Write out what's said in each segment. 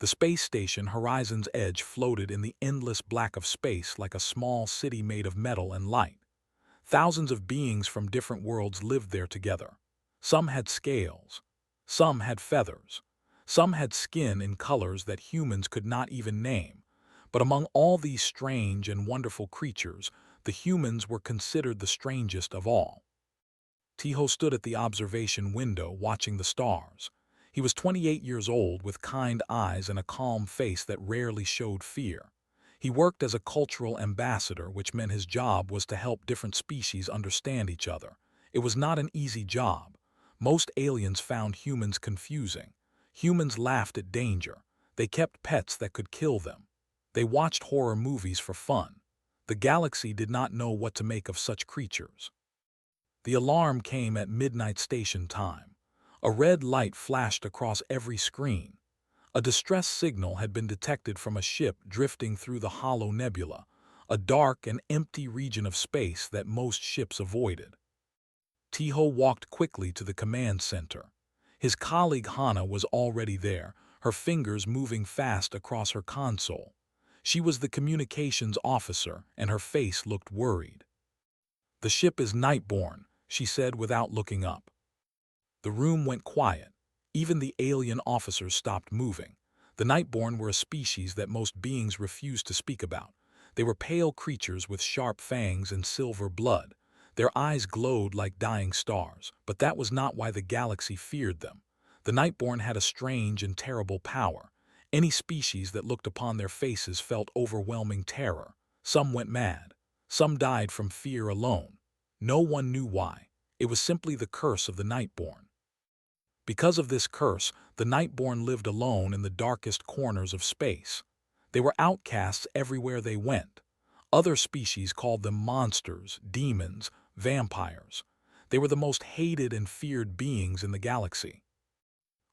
The space station Horizon's Edge floated in the endless black of space like a small city made of metal and light. Thousands of beings from different worlds lived there together. Some had scales. Some had feathers. Some had skin in colors that humans could not even name. But among all these strange and wonderful creatures, the humans were considered the strangest of all. Tiho stood at the observation window watching the stars. He was 28 years old with kind eyes and a calm face that rarely showed fear. He worked as a cultural ambassador, which meant his job was to help different species understand each other. It was not an easy job. Most aliens found humans confusing. Humans laughed at danger. They kept pets that could kill them. They watched horror movies for fun. The galaxy did not know what to make of such creatures. The alarm came at midnight station time. A red light flashed across every screen. A distress signal had been detected from a ship drifting through the hollow nebula, a dark and empty region of space that most ships avoided. Tiho walked quickly to the command center. His colleague Hana was already there, her fingers moving fast across her console. She was the communications officer, and her face looked worried. "The ship is Nightborn," she said without looking up. The room went quiet. Even the alien officers stopped moving. The Nightborn were a species that most beings refused to speak about. They were pale creatures with sharp fangs and silver blood. Their eyes glowed like dying stars, but that was not why the galaxy feared them. The Nightborn had a strange and terrible power. Any species that looked upon their faces felt overwhelming terror. Some went mad. Some died from fear alone. No one knew why. It was simply the curse of the Nightborn. Because of this curse, the Nightborn lived alone in the darkest corners of space. They were outcasts everywhere they went. Other species called them monsters, demons, vampires. They were the most hated and feared beings in the galaxy.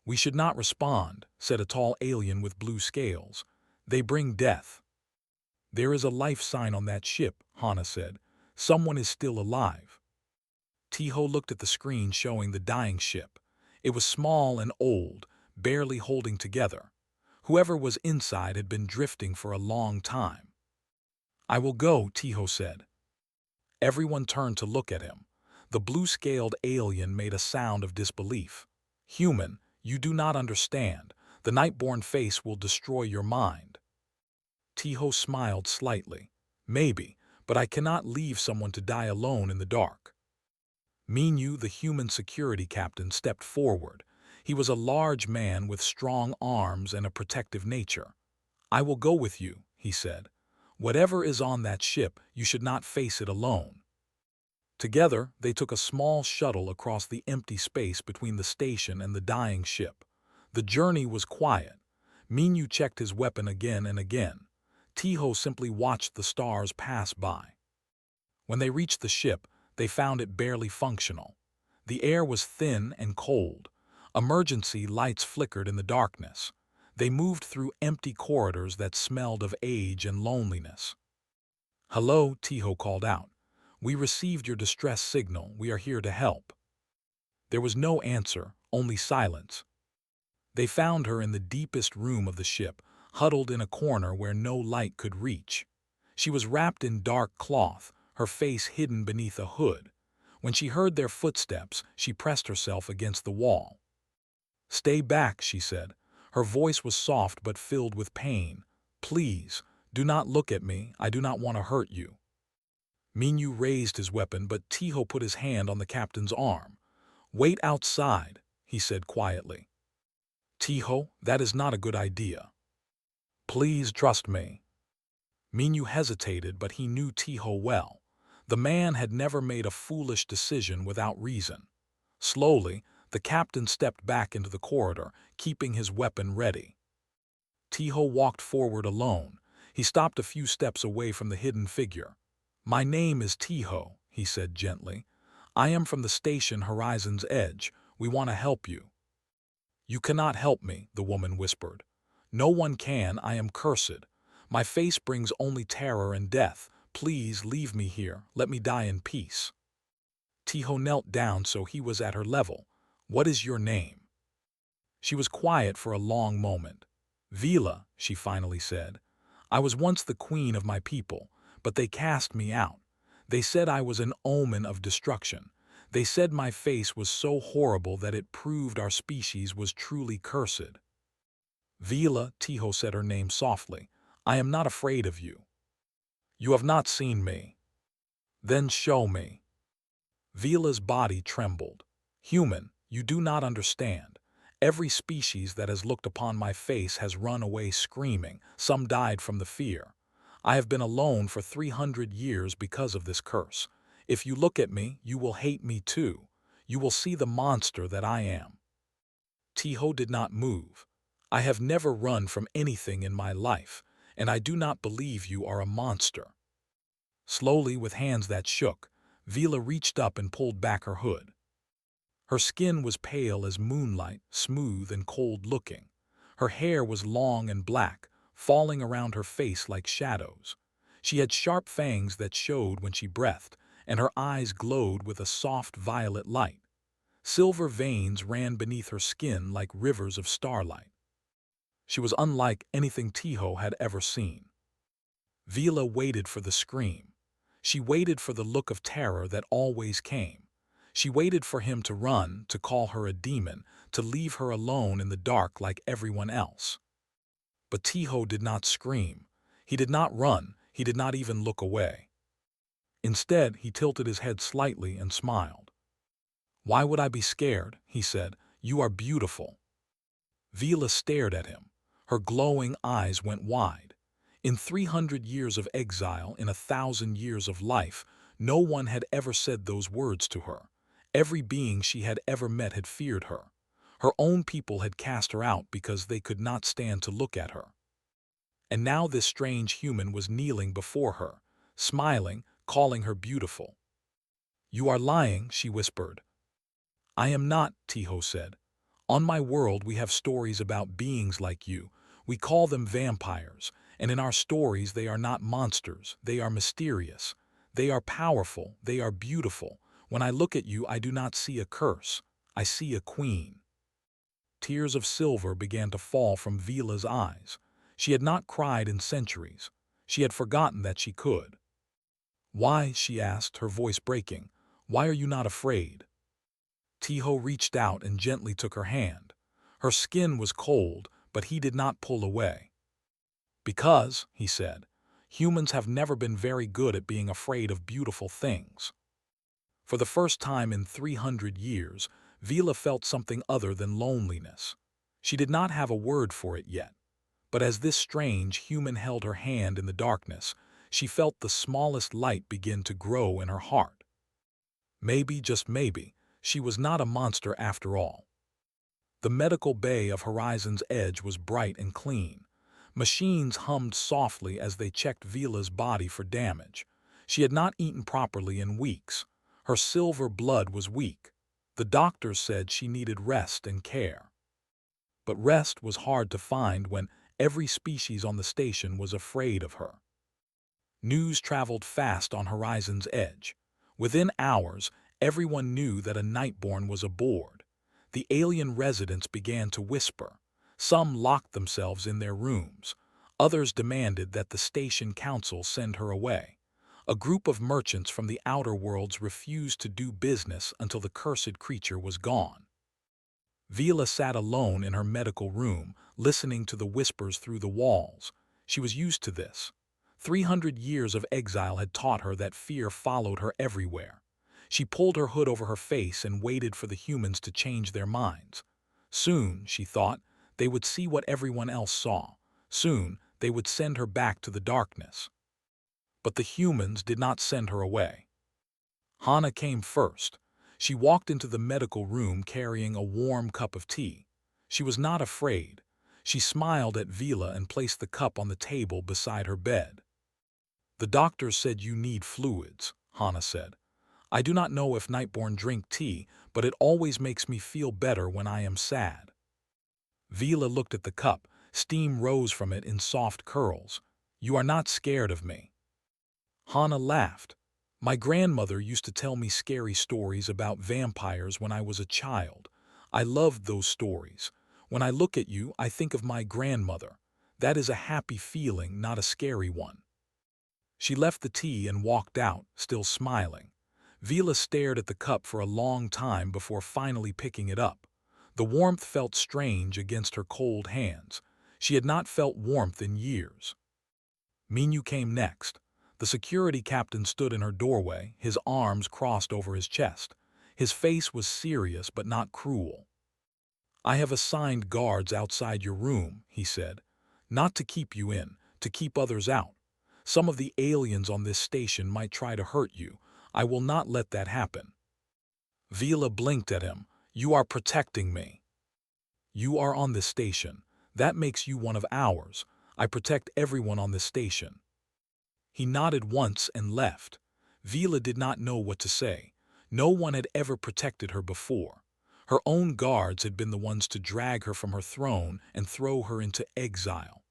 "We should not respond," said a tall alien with blue scales. "They bring death." "There is a life sign on that ship," Hana said. "Someone is still alive." Tiho looked at the screen showing the dying ship. It was small and old, barely holding together. Whoever was inside had been drifting for a long time. "I will go," Tiho said. Everyone turned to look at him. The blue-scaled alien made a sound of disbelief. "Human, you do not understand. The Nightborn face will destroy your mind." Tiho smiled slightly. "Maybe, but I cannot leave someone to die alone in the dark." Minyu, the human security captain, stepped forward. He was a large man with strong arms and a protective nature. "I will go with you," he said. "Whatever is on that ship, you should not face it alone." Together, they took a small shuttle across the empty space between the station and the dying ship. The journey was quiet. Minyu checked his weapon again and again. Tiho simply watched the stars pass by. When they reached the ship, they found it barely functional. The air was thin and cold. Emergency lights flickered in the darkness. They moved through empty corridors that smelled of age and loneliness. "Hello," Tiho called out. "We received your distress signal. We are here to help." There was no answer, only silence. They found her in the deepest room of the ship, huddled in a corner where no light could reach. She was wrapped in dark cloth, her face hidden beneath a hood. When she heard their footsteps, she pressed herself against the wall. "Stay back," she said. Her voice was soft but filled with pain. "Please, do not look at me. I do not want to hurt you." Minyu raised his weapon, but Tiho put his hand on the captain's arm. "Wait outside," he said quietly. "Tiho, that is not a good idea." "Please trust me." Minyu hesitated, but he knew Tiho well. The man had never made a foolish decision without reason. Slowly, the captain stepped back into the corridor, keeping his weapon ready. Tiho walked forward alone. He stopped a few steps away from the hidden figure. "My name is Tiho," he said gently. "I am from the station Horizon's Edge. We want to help you." "You cannot help me," the woman whispered. "No one can. I am cursed. My face brings only terror and death. Please leave me here. Let me die in peace." Tiho knelt down so he was at her level. "What is your name?" She was quiet for a long moment. Vila, she finally said, I was once the queen of my people, but they cast me out. They said I was an omen of destruction. They said my face was so horrible that it proved our species was truly cursed. Vila, Tiho said her name softly, I am not afraid of you. You have not seen me. Then show me. Vila's body trembled. Human, you do not understand. Every species that has looked upon my face has run away screaming. Some died from the fear. I have been alone for 300 years because of this curse. If you look at me, you will hate me too. You will see the monster that I am. Tiho did not move. I have never run from anything in my life, and I do not believe you are a monster. Slowly, with hands that shook, Vila reached up and pulled back her hood. Her skin was pale as moonlight, smooth and cold-looking. Her hair was long and black, falling around her face like shadows. She had sharp fangs that showed when she breathed, and her eyes glowed with a soft violet light. Silver veins ran beneath her skin like rivers of starlight. She was unlike anything Tiho had ever seen. Vila waited for the scream. She waited for the look of terror that always came. She waited for him to run, to call her a demon, to leave her alone in the dark like everyone else. But Tiho did not scream. He did not run. He did not even look away. Instead, he tilted his head slightly and smiled. Why would I be scared? He said. You are beautiful. Vila stared at him. Her glowing eyes went wide. In 300 years of exile, in 1,000 years of life, no one had ever said those words to her. Every being she had ever met had feared her. Her own people had cast her out because they could not stand to look at her. And now this strange human was kneeling before her, smiling, calling her beautiful. You are lying, she whispered. I am not, Tiho said. On my world we have stories about beings like you. We call them vampires, and in our stories they are not monsters, they are mysterious. They are powerful, they are beautiful. When I look at you, I do not see a curse. I see a queen. Tears of silver began to fall from Vila's eyes. She had not cried in centuries. She had forgotten that she could. Why, she asked, her voice breaking, why are you not afraid? Tiho reached out and gently took her hand. Her skin was cold, but he did not pull away. Because, he said, humans have never been very good at being afraid of beautiful things. For the first time in 300 years, Vila felt something other than loneliness. She did not have a word for it yet, but as this strange human held her hand in the darkness, she felt the smallest light begin to grow in her heart. Maybe, just maybe, she was not a monster after all. The medical bay of Horizon's Edge was bright and clean. Machines hummed softly as they checked Vila's body for damage. She had not eaten properly in weeks. Her silver blood was weak. The doctors said she needed rest and care. But rest was hard to find when every species on the station was afraid of her. News traveled fast on Horizon's Edge. Within hours, everyone knew that a Nightborn was aboard. The alien residents began to whisper. Some locked themselves in their rooms. Others demanded that the station council send her away. A group of merchants from the outer worlds refused to do business until the cursed creature was gone. Vila sat alone in her medical room, listening to the whispers through the walls. She was used to this. 300 years of exile had taught her that fear followed her everywhere. She pulled her hood over her face and waited for the humans to change their minds. Soon, she thought, they would see what everyone else saw. Soon, they would send her back to the darkness. But the humans did not send her away. Hana came first. She walked into the medical room carrying a warm cup of tea. She was not afraid. She smiled at Vila and placed the cup on the table beside her bed. The doctor said you need fluids, Hana said. I do not know if Nightborn drink tea, but it always makes me feel better when I am sad. Vila looked at the cup. Steam rose from it in soft curls. You are not scared of me. Hana laughed. My grandmother used to tell me scary stories about vampires when I was a child. I loved those stories. When I look at you, I think of my grandmother. That is a happy feeling, not a scary one." She left the tea and walked out, still smiling. Vila stared at the cup for a long time before finally picking it up. The warmth felt strange against her cold hands. She had not felt warmth in years. Minu came next. The security captain stood in her doorway, his arms crossed over his chest. His face was serious but not cruel. "I have assigned guards outside your room," he said. "Not to keep you in, to keep others out. Some of the aliens on this station might try to hurt you. I will not let that happen." Vila blinked at him. "You are protecting me." "You are on this station. That makes you one of ours. I protect everyone on this station." He nodded once and left. Vila did not know what to say. No one had ever protected her before. Her own guards had been the ones to drag her from her throne and throw her into exile.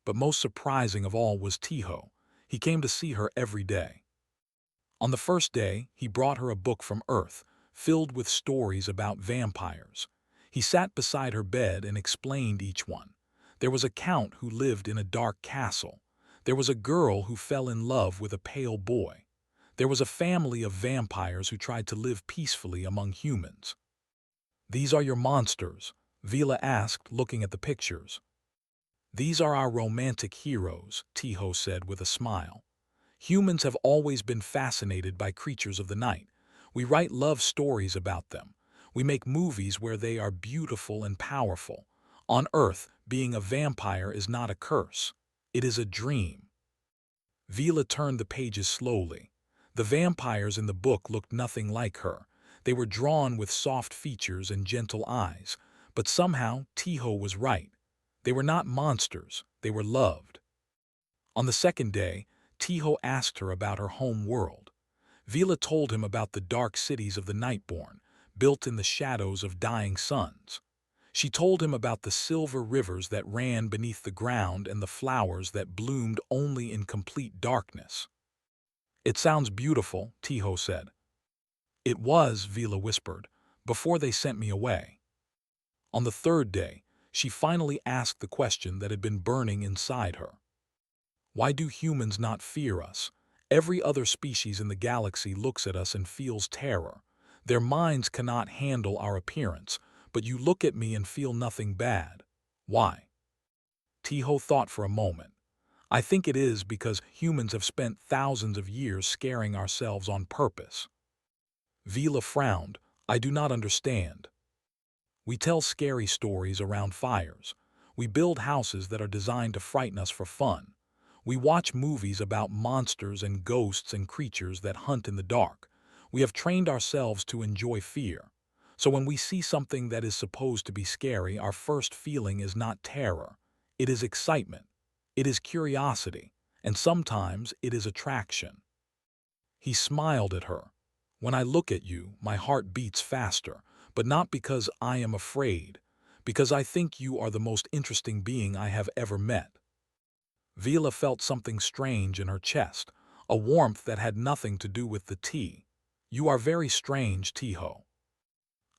But most surprising of all was Tiho. He came to see her every day. On the first day, he brought her a book from Earth, filled with stories about vampires. He sat beside her bed and explained each one. There was a count who lived in a dark castle. There was a girl who fell in love with a pale boy. There was a family of vampires who tried to live peacefully among humans. "These are your monsters?" Vila asked, looking at the pictures. "These are our romantic heroes," Tiho said with a smile. "Humans have always been fascinated by creatures of the night. We write love stories about them. We make movies where they are beautiful and powerful. On Earth, being a vampire is not a curse. It is a dream." Vila turned the pages slowly. The vampires in the book looked nothing like her. They were drawn with soft features and gentle eyes. But somehow, Tiho was right. They were not monsters. They were loved. On the second day, Tiho asked her about her home world. Vila told him about the dark cities of the Nightborn, built in the shadows of dying suns. She told him about the silver rivers that ran beneath the ground and the flowers that bloomed only in complete darkness. "It sounds beautiful," Tiho said. "It was," Vila whispered, "before they sent me away." On the third day, she finally asked the question that had been burning inside her. "Why do humans not fear us? Every other species in the galaxy looks at us and feels terror. Their minds cannot handle our appearance, but you look at me and feel nothing bad. Why?" Tiho thought for a moment. "I think it is because humans have spent thousands of years scaring ourselves on purpose." Vila frowned. "I do not understand." "We tell scary stories around fires. We build houses that are designed to frighten us for fun. We watch movies about monsters and ghosts and creatures that hunt in the dark. We have trained ourselves to enjoy fear. So when we see something that is supposed to be scary, our first feeling is not terror. It is excitement. It is curiosity. And sometimes it is attraction." He smiled at her. "When I look at you, my heart beats faster, but not because I am afraid, because I think you are the most interesting being I have ever met." Vila felt something strange in her chest, a warmth that had nothing to do with the tea. "You are very strange, Tiho."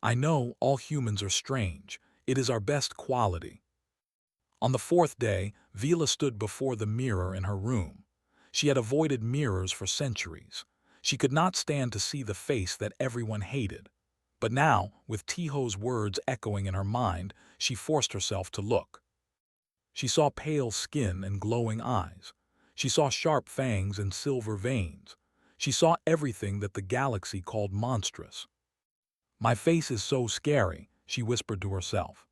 "I know all humans are strange. It is our best quality." On the fourth day, Vila stood before the mirror in her room. She had avoided mirrors for centuries. She could not stand to see the face that everyone hated. But now, with Tiho's words echoing in her mind, she forced herself to look. She saw pale skin and glowing eyes. She saw sharp fangs and silver veins. She saw everything that the galaxy called monstrous. "My face is so scary," she whispered to herself.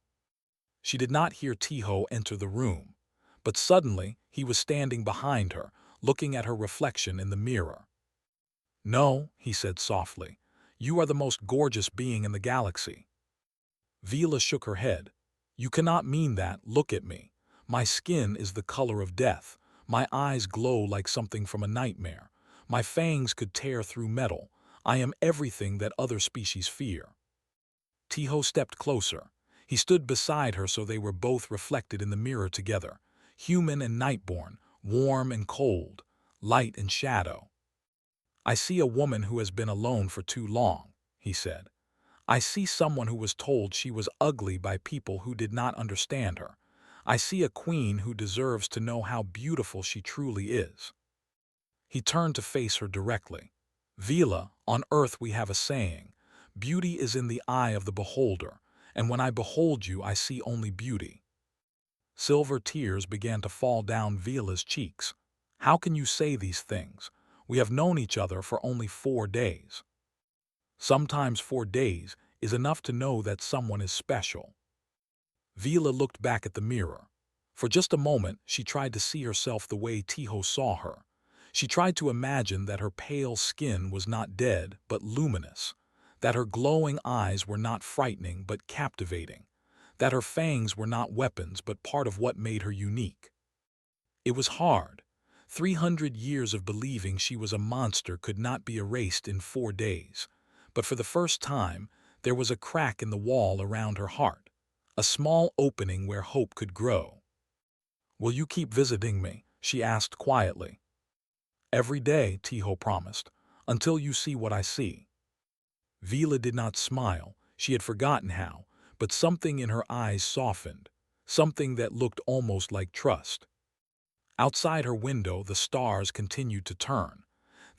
She did not hear Tiho enter the room. But suddenly, he was standing behind her, looking at her reflection in the mirror. "No," he said softly. "You are the most gorgeous being in the galaxy." Vila shook her head. "You cannot mean that. Look at me. My skin is the color of death. My eyes glow like something from a nightmare. My fangs could tear through metal. I am everything that other species fear." Tiho stepped closer. He stood beside her so they were both reflected in the mirror together. Human and nightborn, warm and cold, light and shadow. "I see a woman who has been alone for too long," he said. I see someone who was told she was ugly by people who did not understand her. I see a queen who deserves to know how beautiful she truly is." He turned to face her directly. "Vila, on earth we have a saying, beauty is in the eye of the beholder, and when I behold you I see only beauty." Silver tears began to fall down Vila's cheeks. "How can you say these things? We have known each other for only 4 days." Sometimes 4 days is enough to know that someone is special. Vila looked back at the mirror. For just a moment, she tried to see herself the way Tiho saw her. She tried to imagine that her pale skin was not dead, but luminous, that her glowing eyes were not frightening, but captivating, that her fangs were not weapons, but part of what made her unique. It was hard. 300 years of believing she was a monster could not be erased in 4 days. But for the first time, there was a crack in the wall around her heart, a small opening where hope could grow. "Will you keep visiting me?" she asked quietly. "Every day," Tiho promised, "until you see what I see." Vila did not smile. She had forgotten how, but something in her eyes softened, something that looked almost like trust. Outside her window, the stars continued to turn.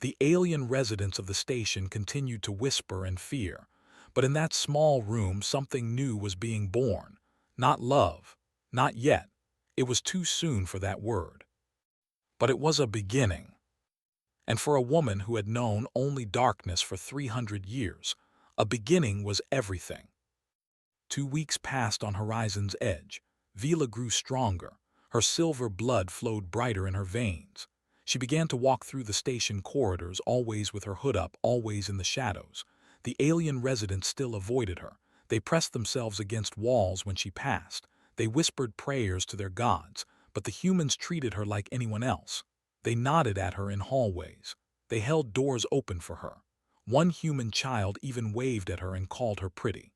The alien residents of the station continued to whisper and fear. But in that small room, something new was being born. Not love. Not yet. It was too soon for that word. But it was a beginning. And for a woman who had known only darkness for 300 years, a beginning was everything. 2 weeks passed on Horizon's edge. Vila grew stronger. Her silver blood flowed brighter in her veins. She began to walk through the station corridors, always with her hood up, always in the shadows. The alien residents still avoided her. They pressed themselves against walls when she passed. They whispered prayers to their gods, but the humans treated her like anyone else. They nodded at her in hallways. They held doors open for her. One human child even waved at her and called her pretty.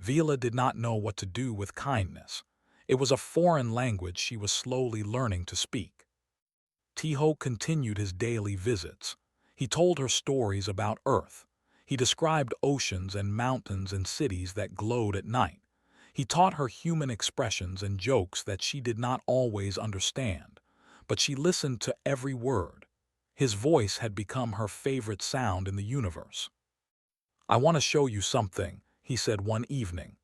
Vila did not know what to do with kindness. It was a foreign language she was slowly learning to speak. Tiho continued his daily visits. He told her stories about Earth. He described oceans and mountains and cities that glowed at night. He taught her human expressions and jokes that she did not always understand, but she listened to every word. His voice had become her favorite sound in the universe. "I want to show you something," he said one evening.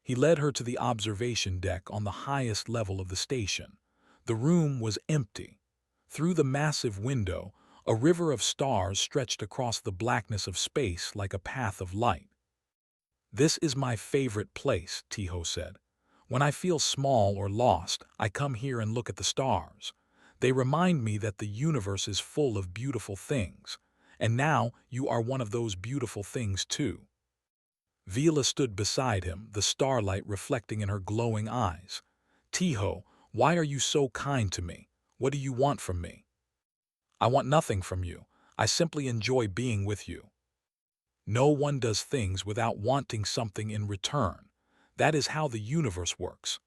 He led her to the observation deck on the highest level of the station. The room was empty. Through the massive window, a river of stars stretched across the blackness of space like a path of light. "This is my favorite place," Tiho said. "When I feel small or lost, I come here and look at the stars. They remind me that the universe is full of beautiful things. And now you are one of those beautiful things too." Vila stood beside him, the starlight reflecting in her glowing eyes. "Tiho, why are you so kind to me? What do you want from me?" "I want nothing from you. I simply enjoy being with you." No one does things without wanting something in return. That is how the universe works.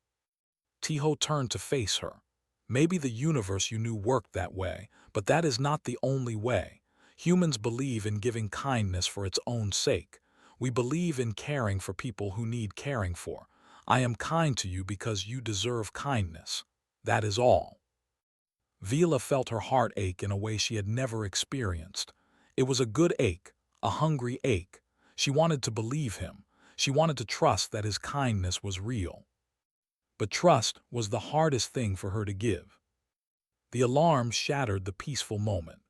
Tiho turned to face her. "Maybe the universe you knew worked that way, but that is not the only way. Humans believe in giving kindness for its own sake. We believe in caring for people who need caring for. I am kind to you because you deserve kindness. That is all." Vila felt her heart ache in a way she had never experienced. It was a good ache, a hungry ache. She wanted to believe him. She wanted to trust that his kindness was real. But trust was the hardest thing for her to give. The alarm shattered the peaceful moment.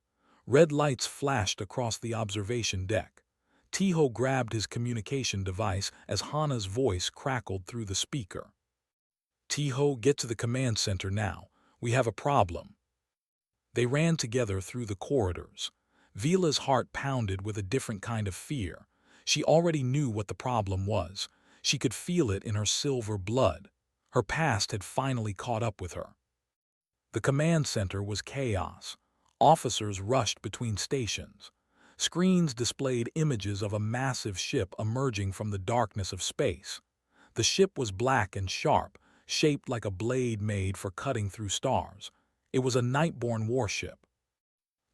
Red lights flashed across the observation deck. Tiho grabbed his communication device as Hana's voice crackled through the speaker. "Tiho, get to the command center now. We have a problem." They ran together through the corridors. Vila's heart pounded with a different kind of fear. She already knew what the problem was. She could feel it in her silver blood. Her past had finally caught up with her. The command center was chaos. Officers rushed between stations. Screens displayed images of a massive ship emerging from the darkness of space. The ship was black and sharp, shaped like a blade made for cutting through stars. It was a Nightborn warship.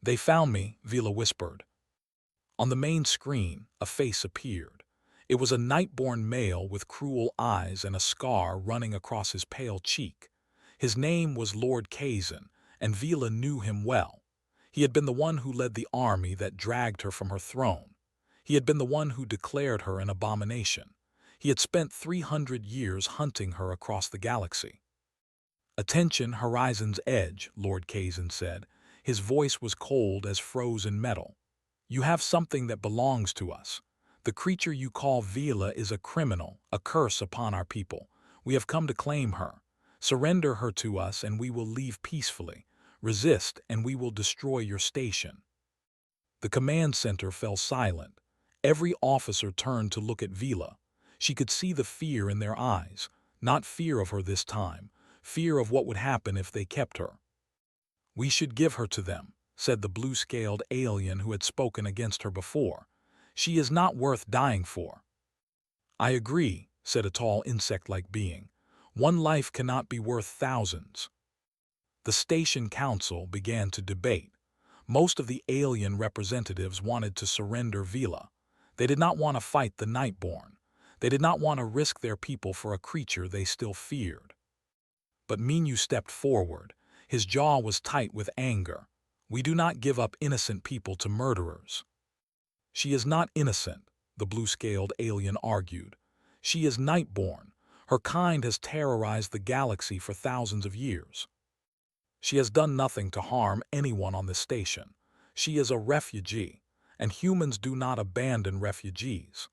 "They found me," Vila whispered. On the main screen, a face appeared. It was a night-born male with cruel eyes and a scar running across his pale cheek. His name was Lord Kazan, and Vila knew him well. He had been the one who led the army that dragged her from her throne. He had been the one who declared her an abomination. He had spent 300 years hunting her across the galaxy. "Attention, Horizon's Edge," Lord Kazan said. His voice was cold as frozen metal. "You have something that belongs to us. The creature you call Vila is a criminal, a curse upon our people. We have come to claim her. Surrender her to us and we will leave peacefully. Resist and we will destroy your station." The command center fell silent. Every officer turned to look at Vila. She could see the fear in their eyes. Not fear of her this time, fear of what would happen if they kept her. "We should give her to them," said the blue-scaled alien who had spoken against her before. "She is not worth dying for." "I agree," said a tall insect-like being. "One life cannot be worth thousands." The station council began to debate. Most of the alien representatives wanted to surrender Vila. They did not want to fight the Nightborn. They did not want to risk their people for a creature they still feared. But Minyu stepped forward. His jaw was tight with anger. "We do not give up innocent people to murderers." "She is not innocent," the blue-scaled alien argued. "She is Nightborn. Her kind has terrorized the galaxy for thousands of years. She has done nothing to harm anyone on this station. She is a refugee, and humans do not abandon refugees."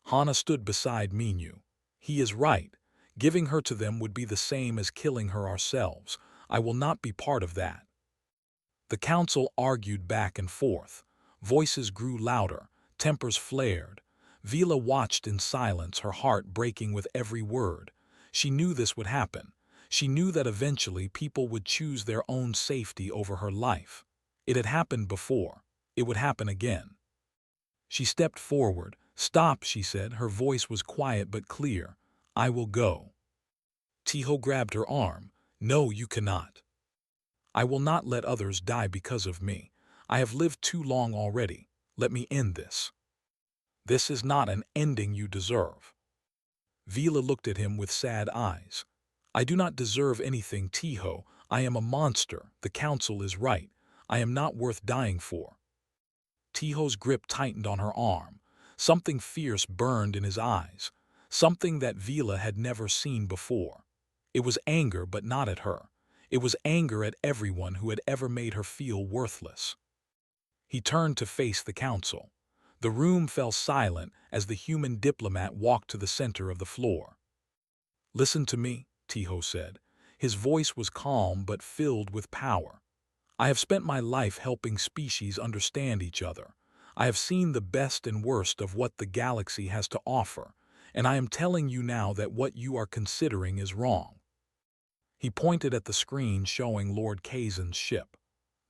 Hana stood beside Minyu. "He is right. Giving her to them would be the same as killing her ourselves. I will not be part of that." The council argued back and forth. Voices grew louder, tempers flared. Vila watched in silence, her heart breaking with every word. She knew this would happen. She knew that eventually people would choose their own safety over her life. It had happened before. It would happen again. She stepped forward. "Stop," she said. Her voice was quiet but clear. "I will go." Tiho grabbed her arm. "No, you cannot. I will not let others die because of me. I have lived too long already. Let me end this." "This is not an ending you deserve." Vila looked at him with sad eyes. "I do not deserve anything, Tiho. I am a monster. The council is right. I am not worth dying for." Tiho's grip tightened on her arm. Something fierce burned in his eyes. Something that Vila had never seen before. It was anger, but not at her. It was anger at everyone who had ever made her feel worthless. He turned to face the council. The room fell silent as the human diplomat walked to the center of the floor. "Listen to me," Tiho said. His voice was calm but filled with power. "I have spent my life helping species understand each other. I have seen the best and worst of what the galaxy has to offer, and I am telling you now that what you are considering is wrong." He pointed at the screen showing Lord Kazan's ship.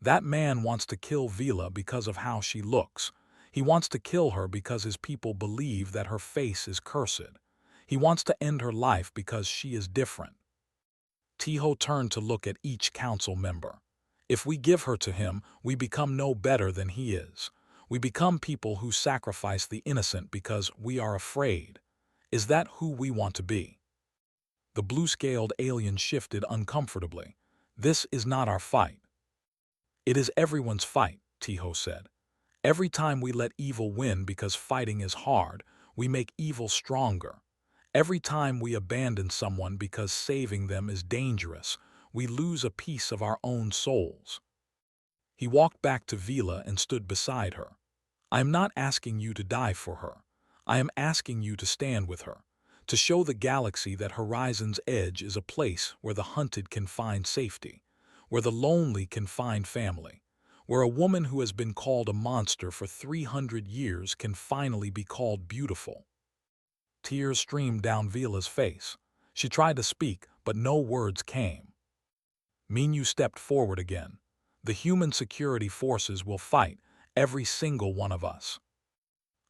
"That man wants to kill Vila because of how she looks. He wants to kill her because his people believe that her face is cursed. He wants to end her life because she is different." Tiho turned to look at each council member. "If we give her to him, we become no better than he is. We become people who sacrifice the innocent because we are afraid. Is that who we want to be?" The blue-scaled alien shifted uncomfortably. "This is not our fight." "It is everyone's fight," Tiho said. "Every time we let evil win because fighting is hard, we make evil stronger. Every time we abandon someone because saving them is dangerous, we lose a piece of our own souls." He walked back to Vila and stood beside her. "I am not asking you to die for her. I am asking you to stand with her, to show the galaxy that Horizon's Edge is a place where the hunted can find safety, where the lonely can find family, where a woman who has been called a monster for 300 years can finally be called beautiful." Tears streamed down Vila's face. She tried to speak, but no words came. Minyu stepped forward again. "The human security forces will fight, every single one of us."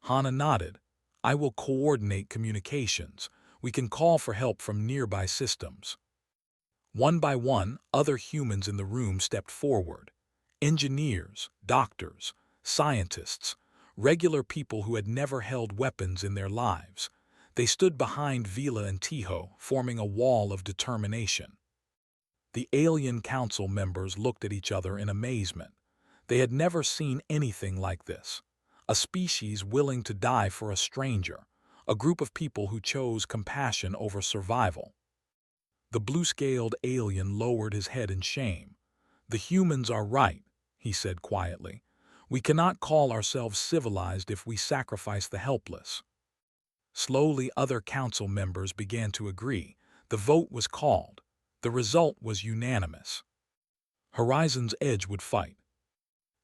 Hana nodded. "I will coordinate communications. We can call for help from nearby systems." One by one, other humans in the room stepped forward. Engineers, doctors, scientists, regular people who had never held weapons in their lives. They stood behind Vila and Tiho, forming a wall of determination. The alien council members looked at each other in amazement. They had never seen anything like this. A species willing to die for a stranger, a group of people who chose compassion over survival. The blue-scaled alien lowered his head in shame. "The humans are right," he said quietly. "We cannot call ourselves civilized if we sacrifice the helpless." Slowly, other council members began to agree. The vote was called. The result was unanimous. Horizon's Edge would fight.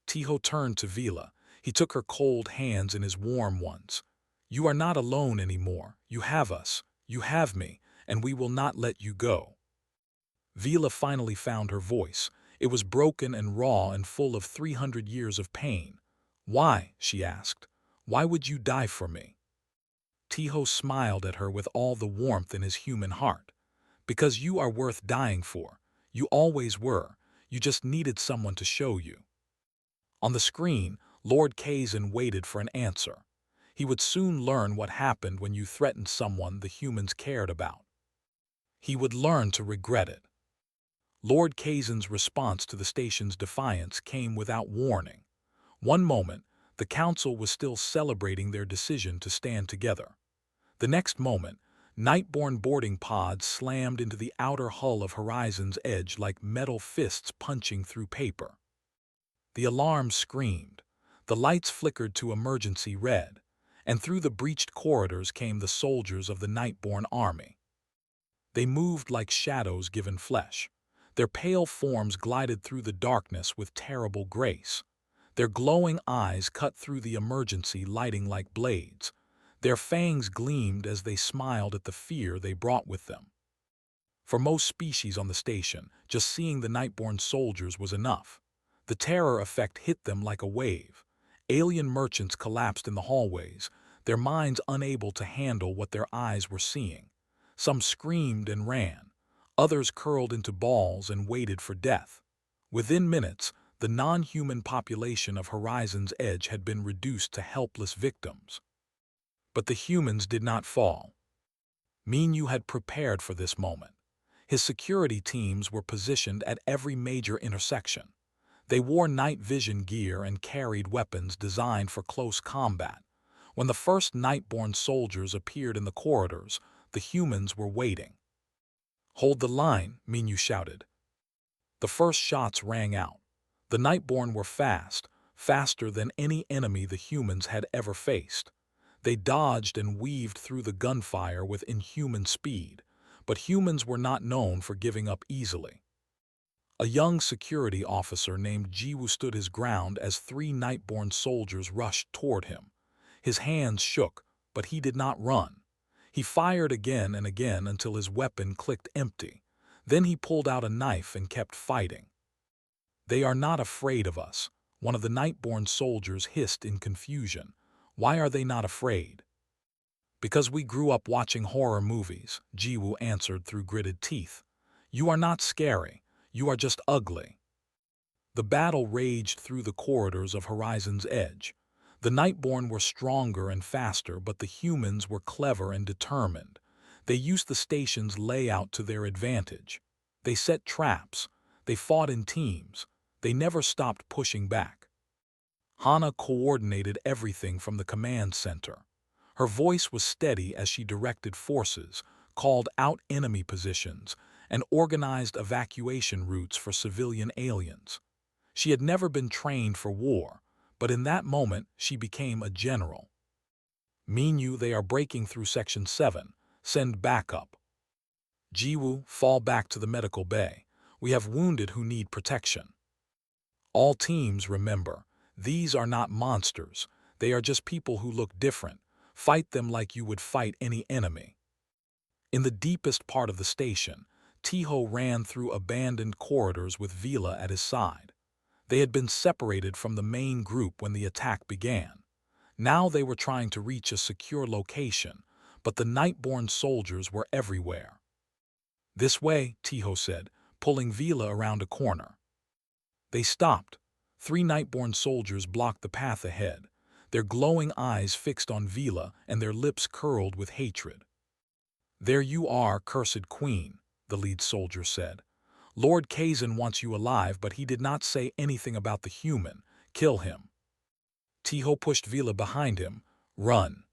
Tiho turned to Vila. He took her cold hands in his warm ones. "You are not alone anymore. You have us. You have me, and we will not let you go." Vila finally found her voice. It was broken and raw and full of 300 years of pain. "Why?" she asked. "Why would you die for me?" Tiho smiled at her with all the warmth in his human heart. "Because you are worth dying for. You always were. You just needed someone to show you." On the screen, Lord Kazan waited for an answer. He would soon learn what happened when you threatened someone the humans cared about. He would learn to regret it. Lord Kazan's response to the station's defiance came without warning. One moment, the council was still celebrating their decision to stand together. The next moment, Nightborne boarding pods slammed into the outer hull of Horizon's Edge like metal fists punching through paper. The alarm screamed. The lights flickered to emergency red, and through the breached corridors came the soldiers of the Nightborne army. They moved like shadows given flesh. Their pale forms glided through the darkness with terrible grace. Their glowing eyes cut through the emergency lighting like blades. Their fangs gleamed as they smiled at the fear they brought with them. For most species on the station, just seeing the Nightborne soldiers was enough. The terror effect hit them like a wave. Alien merchants collapsed in the hallways, their minds unable to handle what their eyes were seeing. Some screamed and ran. Others curled into balls and waited for death. Within minutes, the non-human population of Horizon's Edge had been reduced to helpless victims. But the humans did not fall. Minyu had prepared for this moment. His security teams were positioned at every major intersection. They wore night vision gear and carried weapons designed for close combat. When the first Nightborne soldiers appeared in the corridors, the humans were waiting. "Hold the line," Minyu shouted. The first shots rang out. The Nightborne were fast, faster than any enemy the humans had ever faced. They dodged and weaved through the gunfire with inhuman speed, but humans were not known for giving up easily. A young security officer named Jiwoo stood his ground as 3 Nightborne soldiers rushed toward him. His hands shook, but he did not run. He fired again and again until his weapon clicked empty. Then he pulled out a knife and kept fighting. "They are not afraid of us," one of the Nightborne soldiers hissed in confusion. "Why are they not afraid?" "Because we grew up watching horror movies," Jiwoo answered through gritted teeth. "You are not scary. You are just ugly." The battle raged through the corridors of Horizon's Edge. The Nightborne were stronger and faster, but the humans were clever and determined. They used the station's layout to their advantage. They set traps. They fought in teams. They never stopped pushing back. Hana coordinated everything from the command center. Her voice was steady as she directed forces, called out enemy positions, and organized evacuation routes for civilian aliens. She had never been trained for war, but in that moment she became a general. "Minyu, they are breaking through Section 7. Send backup." "Jiwoo, fall back to the medical bay. We have wounded who need protection." All teams, remember, these are not monsters. They are just people who look different. Fight them like you would fight any enemy. In the deepest part of the station, Tiho ran through abandoned corridors with Vila at his side. They had been separated from the main group when the attack began. Now they were trying to reach a secure location, but the Nightborne soldiers were everywhere. "This way," Tiho said, pulling Vila around a corner. They stopped. 3 Nightborne soldiers blocked the path ahead. their glowing eyes fixed on Vila and their lips curled with hatred. "There you are, cursed queen," the lead soldier said. "Lord Kazan wants you alive, but he did not say anything about the human. Kill him." Tiho pushed Vila behind him. "Run."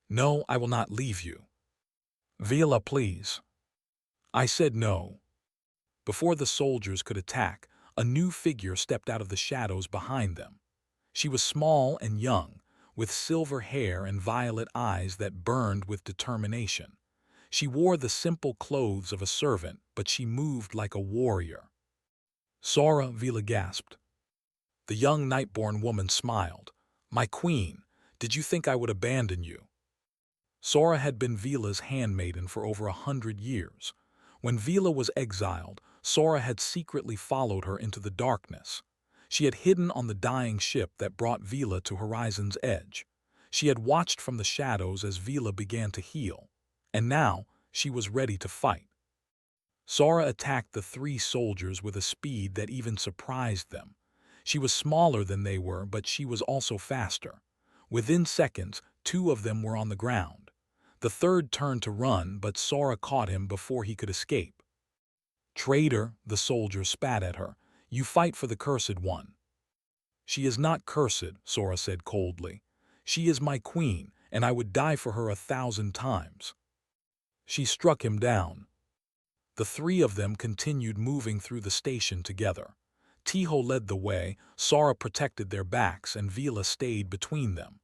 "No, I will not leave you." "Vila, please." "I said no." Before the soldiers could attack, a new figure stepped out of the shadows behind them. She was small and young, with silver hair and violet eyes that burned with determination. She wore the simple clothes of a servant, but she moved like a warrior. "Sora," Vila gasped. The young Nightborn woman smiled. "My queen, did you think I would abandon you?" Sora had been Vila's handmaiden for over 100 years. When Vila was exiled, Sora had secretly followed her into the darkness. She had hidden on the dying ship that brought Vila to Horizon's edge. She had watched from the shadows as Vila began to heal. And now, she was ready to fight. Sora attacked the 3 soldiers with a speed that even surprised them. She was smaller than they were, but she was also faster. Within seconds, 2 of them were on the ground. The third turned to run, but Sora caught him before he could escape. "Traitor," the soldier spat at her. "You fight for the Cursed One." "She is not cursed," Sora said coldly. "She is my queen, and I would die for her 1,000 times." She struck him down. The 3 of them continued moving through the station together. Tiho led the way, Sora protected their backs, and Vila stayed between them.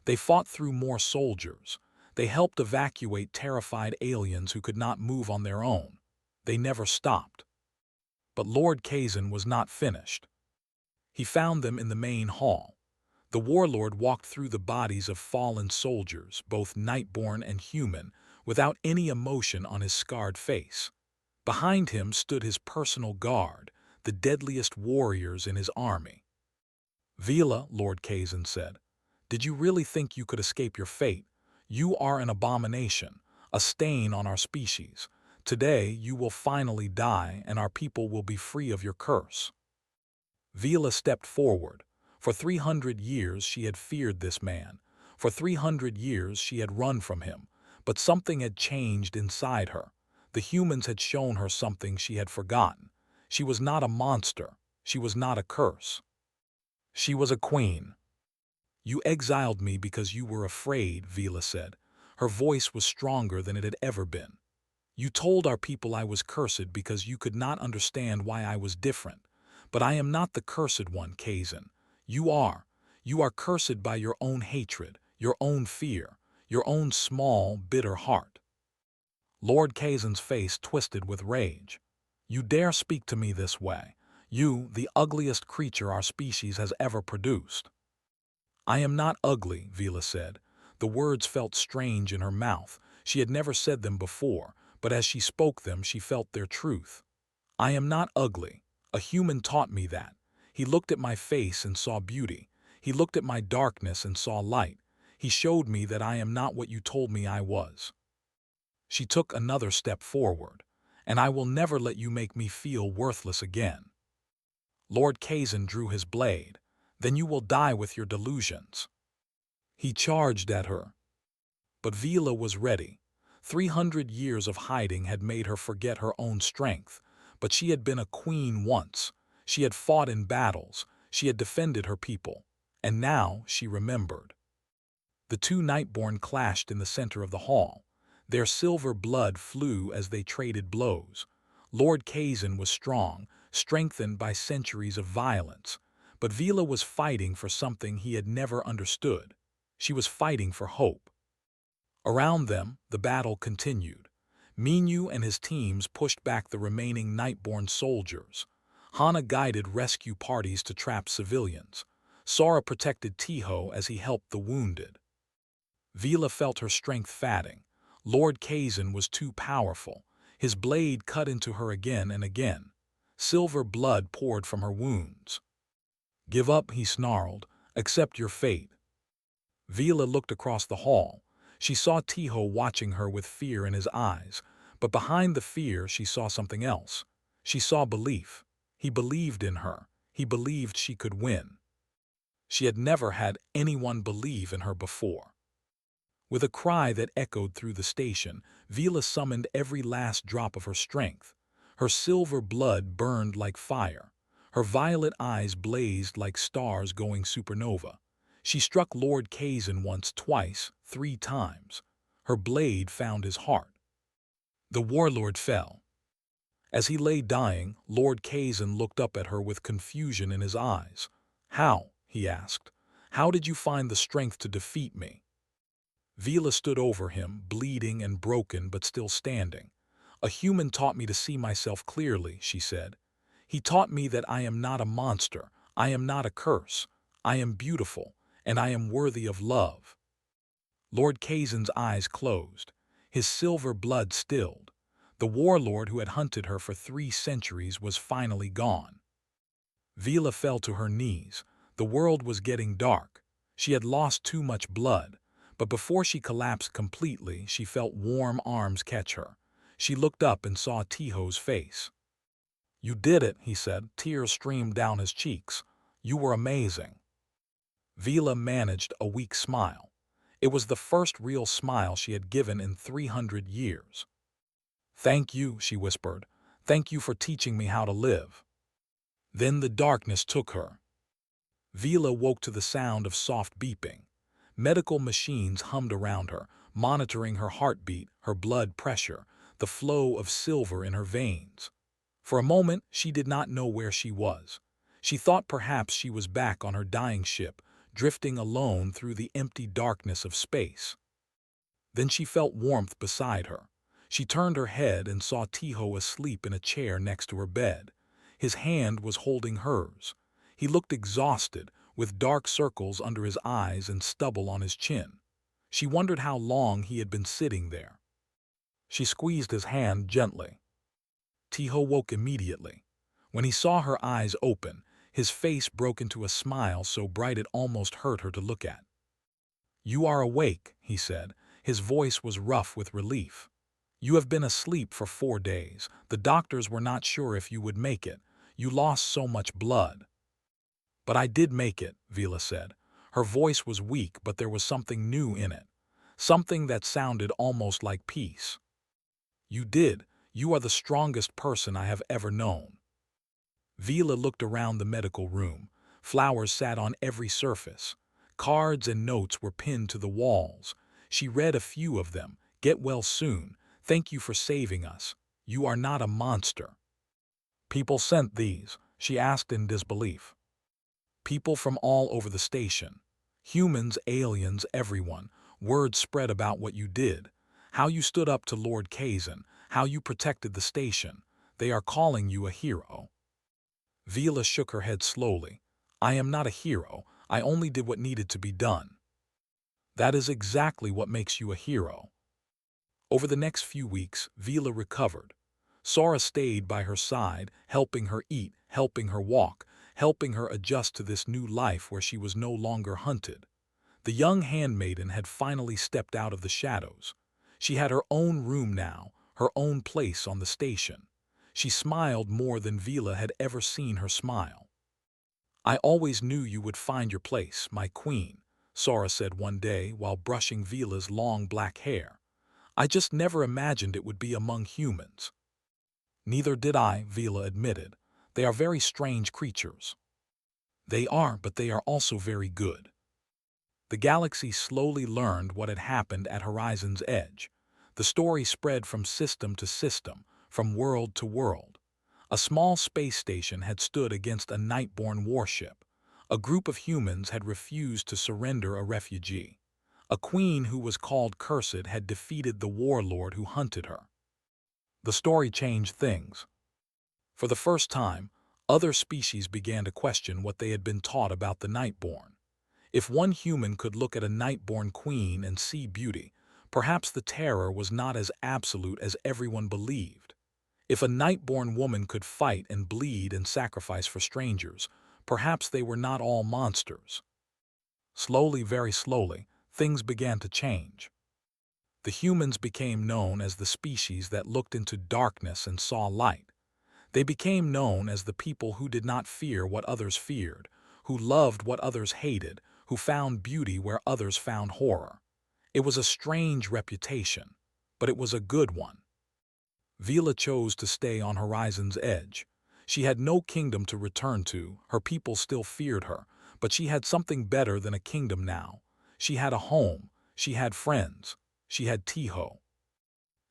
They fought through more soldiers. They helped evacuate terrified aliens who could not move on their own. They never stopped. But Lord Kazan was not finished. He found them in the main hall. The warlord walked through the bodies of fallen soldiers, both Nightborn and human, without any emotion on his scarred face. Behind him stood his personal guard, the deadliest warriors in his army. "Vila," Lord Kazan said, "did you really think you could escape your fate? You are an abomination, a stain on our species. Today you will finally die, and our people will be free of your curse." Vila stepped forward. For 300 years she had feared this man. For 300 years she had run from him. But something had changed inside her. The humans had shown her something she had forgotten. She was not a monster. She was not a curse. She was a queen. "You exiled me because you were afraid," Vila said. Her voice was stronger than it had ever been. "You told our people I was cursed because you could not understand why I was different. But I am not the cursed one, Kazan. You are. You are cursed by your own hatred, your own fear, your own small, bitter heart." Lord Kazan's face twisted with rage. "You dare speak to me this way? You, the ugliest creature our species has ever produced." "I am not ugly," Vila said. The words felt strange in her mouth. She had never said them before, but as she spoke them she felt their truth. "I am not ugly. A human taught me that. He looked at my face and saw beauty. He looked at my darkness and saw light. He showed me that I am not what you told me I was." She took another step forward. "And I will never let you make me feel worthless again." Lord Kazan drew his blade. "Then you will die with your delusions." He charged at her. But Vila was ready. 300 years of hiding had made her forget her own strength. But she had been a queen once. She had fought in battles. She had defended her people. And now she remembered. The 2 Nightborn clashed in the center of the hall. Their silver blood flew as they traded blows. Lord Kazan was strong, strengthened by centuries of violence. But Vila was fighting for something he had never understood. She was fighting for hope. Around them, the battle continued. Minyu and his teams pushed back the remaining Nightborn soldiers. Hana guided rescue parties to trap civilians. Sora protected Tiho as he helped the wounded. Vila felt her strength fading. Lord Kazan was too powerful. His blade cut into her again and again. Silver blood poured from her wounds. "Give up," he snarled. "Accept your fate." Vila looked across the hall. She saw Tiho watching her with fear in his eyes, but behind the fear she saw something else. She saw belief. He believed in her. He believed she could win. She had never had anyone believe in her before. With a cry that echoed through the station, Vila summoned every last drop of her strength. Her silver blood burned like fire. Her violet eyes blazed like stars going supernova. She struck Lord Kazan once, twice, 3 times. Her blade found his heart. The warlord fell. As he lay dying, Lord Kazan looked up at her with confusion in his eyes. "How?" he asked. "How did you find the strength to defeat me?" Vila stood over him, bleeding and broken but still standing. "A human taught me to see myself clearly," she said. "He taught me that I am not a monster, I am not a curse, I am beautiful, and I am worthy of love." Lord Kazan's eyes closed. His silver blood stilled. The warlord who had hunted her for 3 centuries was finally gone. Vila fell to her knees. The world was getting dark. She had lost too much blood. But before she collapsed completely, she felt warm arms catch her. She looked up and saw Tiho's face. "You did it," he said. Tears streamed down his cheeks. "You were amazing." Vila managed a weak smile. It was the first real smile she had given in 300 years. "Thank you," she whispered. "Thank you for teaching me how to live." Then the darkness took her. Vila woke to the sound of soft beeping. Medical machines hummed around her, monitoring her heartbeat, her blood pressure, the flow of silver in her veins. For a moment, she did not know where she was. She thought perhaps she was back on her dying ship, drifting alone through the empty darkness of space. Then she felt warmth beside her. She turned her head and saw Tiho asleep in a chair next to her bed. His hand was holding hers. He looked exhausted, with dark circles under his eyes and stubble on his chin. She wondered how long he had been sitting there. She squeezed his hand gently. Tiho woke immediately. When he saw her eyes open, his face broke into a smile so bright it almost hurt her to look at. "You are awake," he said. His voice was rough with relief. "You have been asleep for 4 days. The doctors were not sure if you would make it. You lost so much blood." "But I did make it," Vila said. Her voice was weak, but there was something new in it. Something that sounded almost like peace. "You did. You are the strongest person I have ever known." Vila looked around the medical room. Flowers sat on every surface. Cards and notes were pinned to the walls. She read a few of them. "Get well soon. Thank you for saving us. You are not a monster." "People sent these?" she asked in disbelief. "People from all over the station. Humans, aliens, everyone. Word spread about what you did. How you stood up to Lord Kazan. How you protected the station. They are calling you a hero." Vila shook her head slowly. "I am not a hero. I only did what needed to be done." "That is exactly what makes you a hero." Over the next few weeks, Vila recovered. Sora stayed by her side, helping her eat, helping her walk, helping her adjust to this new life where she was no longer hunted. The young handmaiden had finally stepped out of the shadows. She had her own room now, her own place on the station. She smiled more than Vila had ever seen her smile. "I always knew you would find your place, my queen," Sora said one day while brushing Vila's long black hair. "I just never imagined it would be among humans." "Neither did I," Vila admitted. "They are very strange creatures." "They are, but they are also very good." The galaxy slowly learned what had happened at Horizon's edge. The story spread from system to system, from world to world. A small space station had stood against a Nightborn warship. A group of humans had refused to surrender a refugee. A queen who was called Cursed had defeated the warlord who hunted her. The story changed things. For the first time, other species began to question what they had been taught about the Nightborn. If one human could look at a Nightborn queen and see beauty, perhaps the terror was not as absolute as everyone believed. If a Nightborn woman could fight and bleed and sacrifice for strangers, perhaps they were not all monsters. Slowly, very slowly, things began to change. The humans became known as the species that looked into darkness and saw light. They became known as the people who did not fear what others feared, who loved what others hated, who found beauty where others found horror. It was a strange reputation, but it was a good one. Vila chose to stay on Horizon's edge. She had no kingdom to return to, her people still feared her, but she had something better than a kingdom now. She had a home, she had friends, she had Tiho.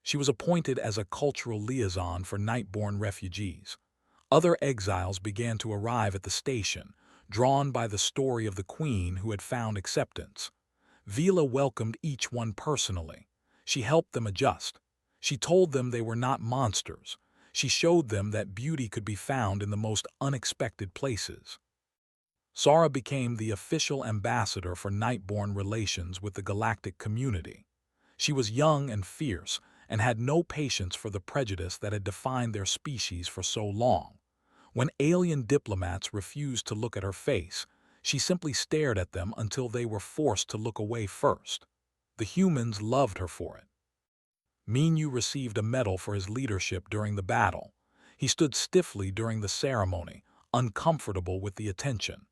She was appointed as a cultural liaison for Nightborn refugees. Other exiles began to arrive at the station, drawn by the story of the queen who had found acceptance. Vila welcomed each one personally. She helped them adjust. She told them they were not monsters. She showed them that beauty could be found in the most unexpected places. Sara became the official ambassador for Nightborn relations with the galactic community. She was young and fierce, and had no patience for the prejudice that had defined their species for so long. When alien diplomats refused to look at her face, she simply stared at them until they were forced to look away first. The humans loved her for it. Minyu received a medal for his leadership during the battle. He stood stiffly during the ceremony, uncomfortable with the attention.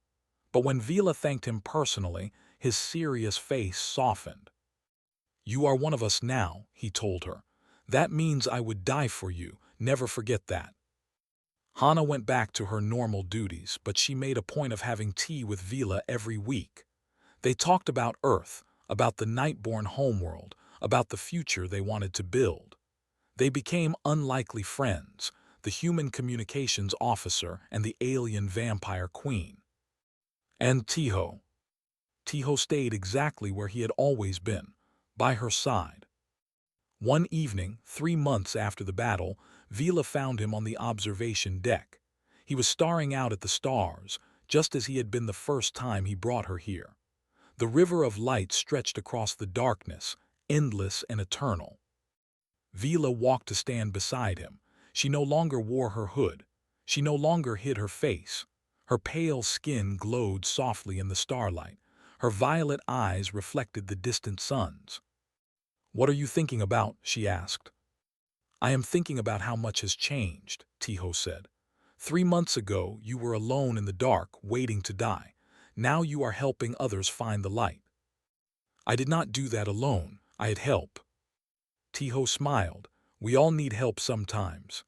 But when Vila thanked him personally, his serious face softened. "You are one of us now," he told her. "That means I would die for you, never forget that." Hana went back to her normal duties, but she made a point of having tea with Vila every week. They talked about Earth, about the Nightborn homeworld, about the future they wanted to build. They became unlikely friends, the human communications officer and the alien vampire queen. And Tiho. Tiho stayed exactly where he had always been, by her side. One evening, 3 months after the battle, Vila found him on the observation deck. He was staring out at the stars, just as he had been the first time he brought her here. The river of light stretched across the darkness, endless and eternal. Vila walked to stand beside him. She no longer wore her hood. She no longer hid her face. Her pale skin glowed softly in the starlight. Her violet eyes reflected the distant suns. "What are you thinking about?" she asked. "I am thinking about how much has changed," Tiho said. 3 months ago, you were alone in the dark, waiting to die. Now you are helping others find the light." "I did not do that alone. I had help." Tiho smiled. "We all need help sometimes."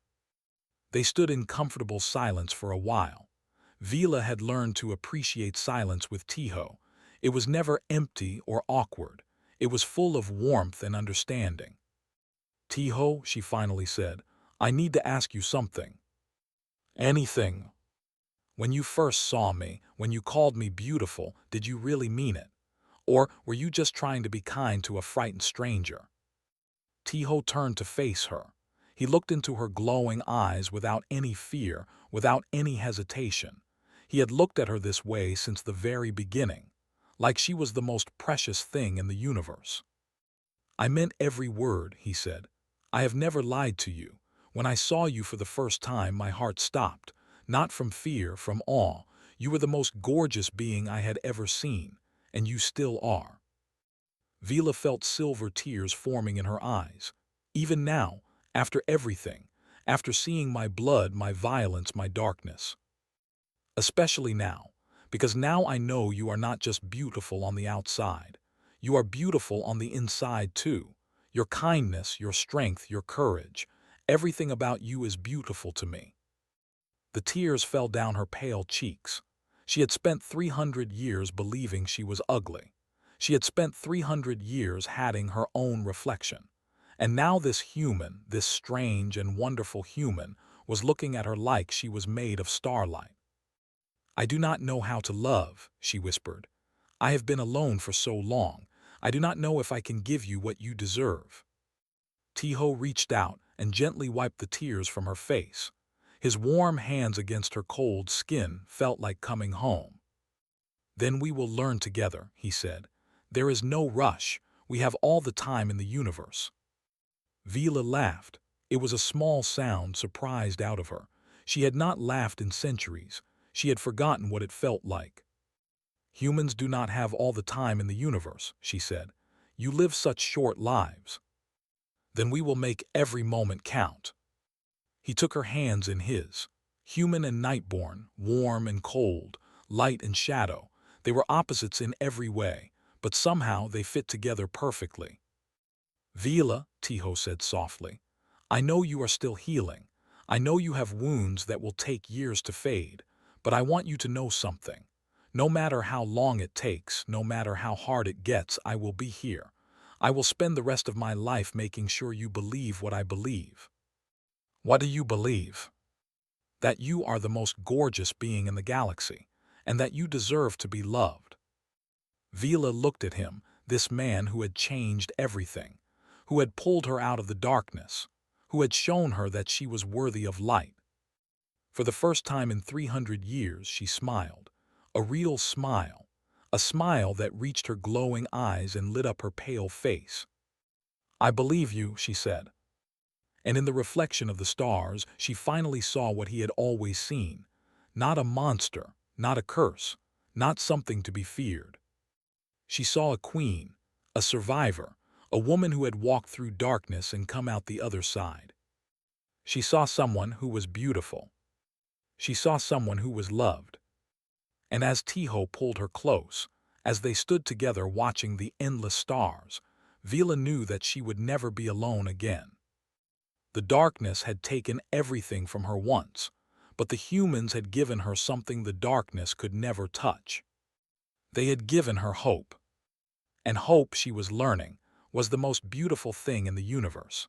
They stood in comfortable silence for a while. Vila had learned to appreciate silence with Tiho. It was never empty or awkward. It was full of warmth and understanding. "Tiho," she finally said, "I need to ask you something." "Anything." "When you first saw me, when you called me beautiful, did you really mean it? Or were you just trying to be kind to a frightened stranger?" Tiho turned to face her. He looked into her glowing eyes without any fear, without any hesitation. He had looked at her this way since the very beginning, like she was the most precious thing in the universe. "I meant every word," he said. "I have never lied to you. When I saw you for the first time, my heart stopped. Not from fear, from awe. You were the most gorgeous being I had ever seen, and you still are." Vila felt silver tears forming in her eyes. "Even now, after everything, after seeing my blood, my violence, my darkness. Especially now, because now I know you are not just beautiful on the outside. You are beautiful on the inside too. Your kindness, your strength, your courage. Everything about you is beautiful to me." The tears fell down her pale cheeks. She had spent 300 years believing she was ugly. She had spent 300 years hating her own reflection. And now this human, this strange and wonderful human, was looking at her like she was made of starlight. "I do not know how to love," she whispered. "I have been alone for so long. I do not know if I can give you what you deserve." Tiho reached out and gently wiped the tears from her face. His warm hands against her cold skin felt like coming home. "Then we will learn together," he said. "There is no rush. We have all the time in the universe." Vila laughed. It was a small sound surprised out of her. She had not laughed in centuries. She had forgotten what it felt like. "Humans do not have all the time in the universe," she said. "You live such short lives." "Then we will make every moment count." He took her hands in his. Human and Nightborn, warm and cold, light and shadow. They were opposites in every way, but somehow they fit together perfectly. Vila, Tiho said softly, I know you are still healing. I know you have wounds that will take years to fade, but I want you to know something. No matter how long it takes, no matter how hard it gets, I will be here. I will spend the rest of my life making sure you believe what I believe. What do you believe? That you are the most gorgeous being in the galaxy, and that you deserve to be loved. Vila looked at him, this man who had changed everything, who had pulled her out of the darkness, who had shown her that she was worthy of light. For the first time in 300 years, she smiled, a real smile, a smile that reached her glowing eyes and lit up her pale face. I believe you, she said. And in the reflection of the stars, she finally saw what he had always seen. Not a monster, not a curse, not something to be feared. She saw a queen, a survivor, a woman who had walked through darkness and come out the other side. She saw someone who was beautiful. She saw someone who was loved. And as Tiho pulled her close, as they stood together watching the endless stars, Vila knew that she would never be alone again. The darkness had taken everything from her once, but the humans had given her something the darkness could never touch. They had given her hope. And hope, she was learning, was the most beautiful thing in the universe.